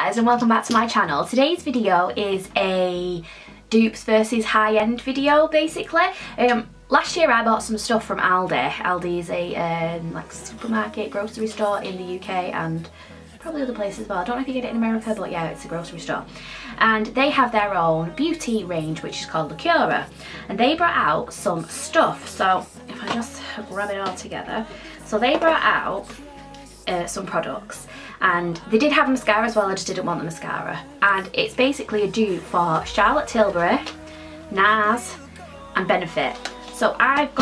guys and welcome back to my channel. Today's video is a dupes versus high-end video basically. Last year I bought some stuff from Aldi. Aldi is a like supermarket, grocery store in the UK and probably other places as well. I don't know if you get it in America, but yeah, it's a grocery store. And they have their own beauty range which is called Lacura. And they brought out some stuff. So if I just grab it all together. So they brought out some products. And they did have mascara as well, I just didn't want the mascara. And it's basically a dupe for Charlotte Tilbury, NARS and Benefit. So I've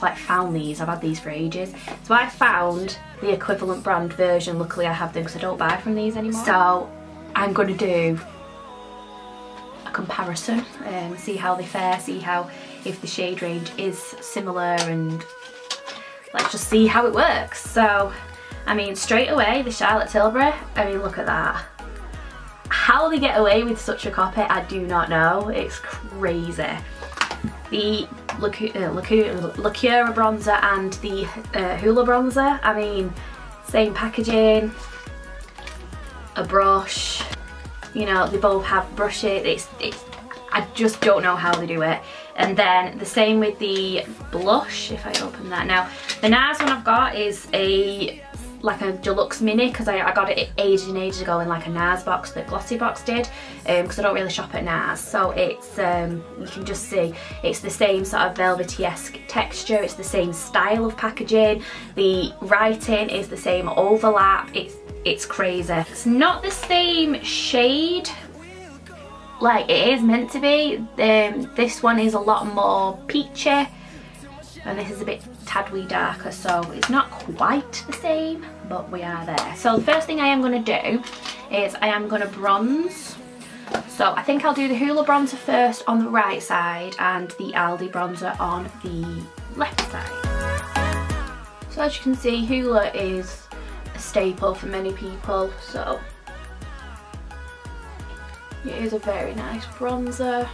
like found these, I've had these for ages. So I found the equivalent brand version, luckily I have them because I don't buy from these anymore. So I'm going to do a comparison and see how they fare, see how if the shade range is similar, and let's just see how it works. So I mean, straight away, the Charlotte Tilbury, I mean, look at that. How they get away with such a copy, I do not know. It's crazy. The Lacura bronzer and the Hoola bronzer, I mean, same packaging, a brush, you know, they both have brushes. I just don't know how they do it. And then the same with the blush, if I open that. Now, the NARS one I've got is like a deluxe mini because I got it ages and ages ago in like a NARS box that Glossy Box did, because I don't really shop at NARS. So it's you can just see it's the same sort of velvety-esque texture, it's the same style of packaging, the writing is the same overlap, it's crazy. It's not the same shade like it is meant to be. This one is a lot more peachy and this is a bit tad wee darker, so it's not quite the same, but we are there. So the first thing I am going to do is I am going to bronze. So I think I'll do the Hoola bronzer first on the right side and the Aldi bronzer on the left side. So as you can see, Hoola is a staple for many people, so it is a very nice bronzer.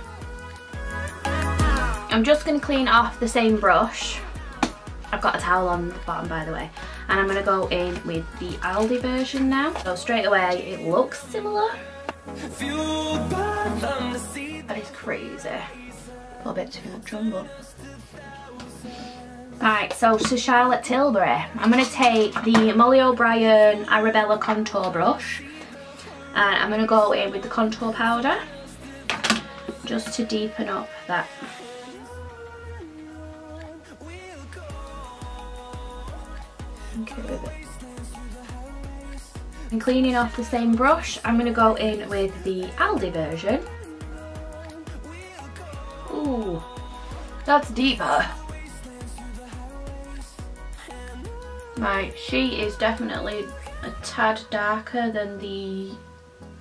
I'm just going to clean off the same brush. I've got a towel on the bottom, by the way, and I'm going to go in with the Aldi version now. So straight away it looks similar, but it's crazy. A little bit too much on, but right. So to Charlotte Tilbury, I'm going to take the Molly O'Brien Arabella contour brush and I'm going to go in with the contour powder just to deepen up that. And cleaning off the same brush, I'm going to go in with the Aldi version. Ooh, that's deeper. Right, she is definitely a tad darker than the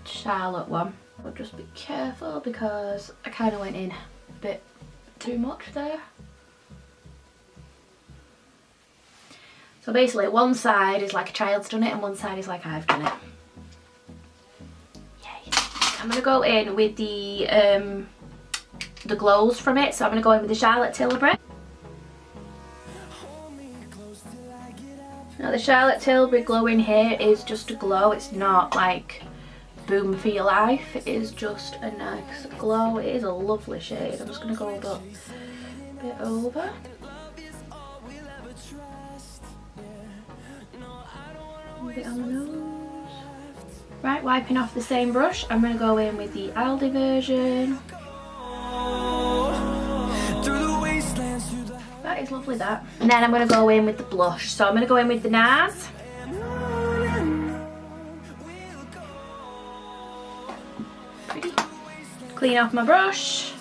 Charlotte one. But just be careful because I kind of went in a bit too much there. So basically one side is like a child's done it and one side is like I've done it. Yay. I'm going to go in with the glows from it. So I'm going to go in with the Charlotte Tilbury. Now the Charlotte Tilbury glow in here is just a glow. It's not like boom for your life. It is just a nice glow. It is a lovely shade. I'm just going to go a bit over. Bit on the nose. Right, wiping off the same brush, I'm going to go in with the Aldi version. That is lovely, that. And then I'm going to go in with the blush. So I'm going to go in with the NARS. Pretty. Clean off my brush.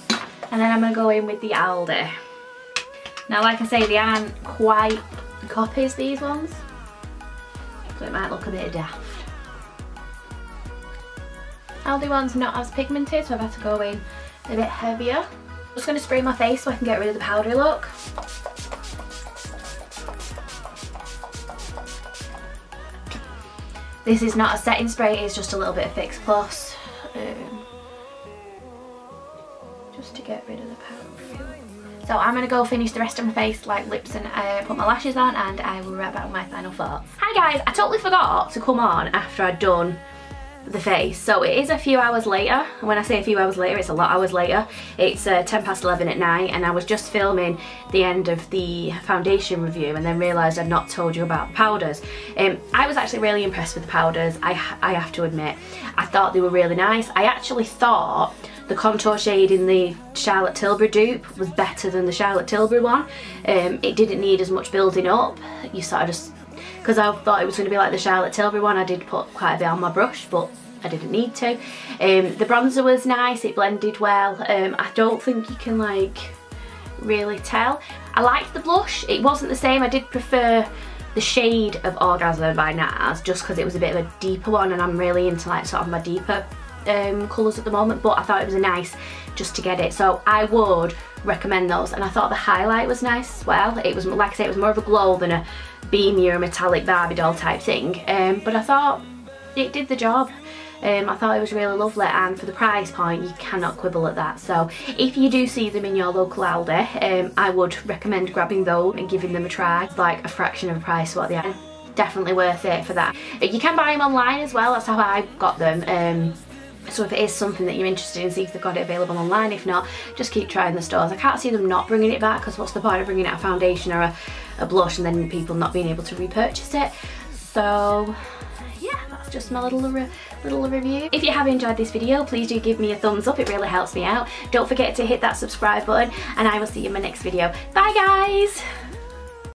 And then I'm going to go in with the Aldi. Now, like I say, they aren't quite copies, these ones. So it might look a bit daft. Aldi one's not as pigmented, so I've had to go in a bit heavier. I'm just going to spray my face so I can get rid of the powdery look. This is not a setting spray, it's just a little bit of Fix Plus. Just to get rid of the powdery look. So I'm going to go finish the rest of my face, like lips and put my lashes on, and I will wrap up my final thoughts. Hi guys, I totally forgot to come on after I'd done the face. So it is a few hours later. When I say a few hours later, it's a lot of hours later. It's 10:11 at night, and I was just filming the end of the foundation review and then realised I'd not told you about the powders. I was actually really impressed with the powders, I have to admit. I thought they were really nice. I actually thought the contour shade in the Charlotte Tilbury dupe was better than the Charlotte Tilbury one. It didn't need as much building up. You sort of just, because I thought it was going to be like the Charlotte Tilbury one, I did put quite a bit on my brush, but I didn't need to. The bronzer was nice, it blended well. I don't think you can like really tell. I liked the blush. It wasn't the same. I did prefer the shade of Orgasm by NARS just because it was a bit of a deeper one, and I'm really into like sort of my deeper colours at the moment, but I thought it was nice just to get it, so I would recommend those. And I thought the highlight was nice as well. It was, like I say, it was more of a glow than a beamy or a metallic Barbie doll type thing, but I thought it did the job. I thought it was really lovely, and for the price point you cannot quibble at that. So if you do see them in your local Aldi, I would recommend grabbing those and giving them a try. It's like a fraction of the price what they are. Definitely worth it for that. You can buy them online as well, that's how I got them. So if it is something that you're interested in, see if they've got it available online. If not, just keep trying the stores. I can't see them not bringing it back, because what's the point of bringing out a foundation or a blush and then people not being able to repurchase it. So yeah, that's just my little review. If you have enjoyed this video, please do give me a thumbs up, it really helps me out. Don't forget to hit that subscribe button, and I will see you in my next video. Bye guys!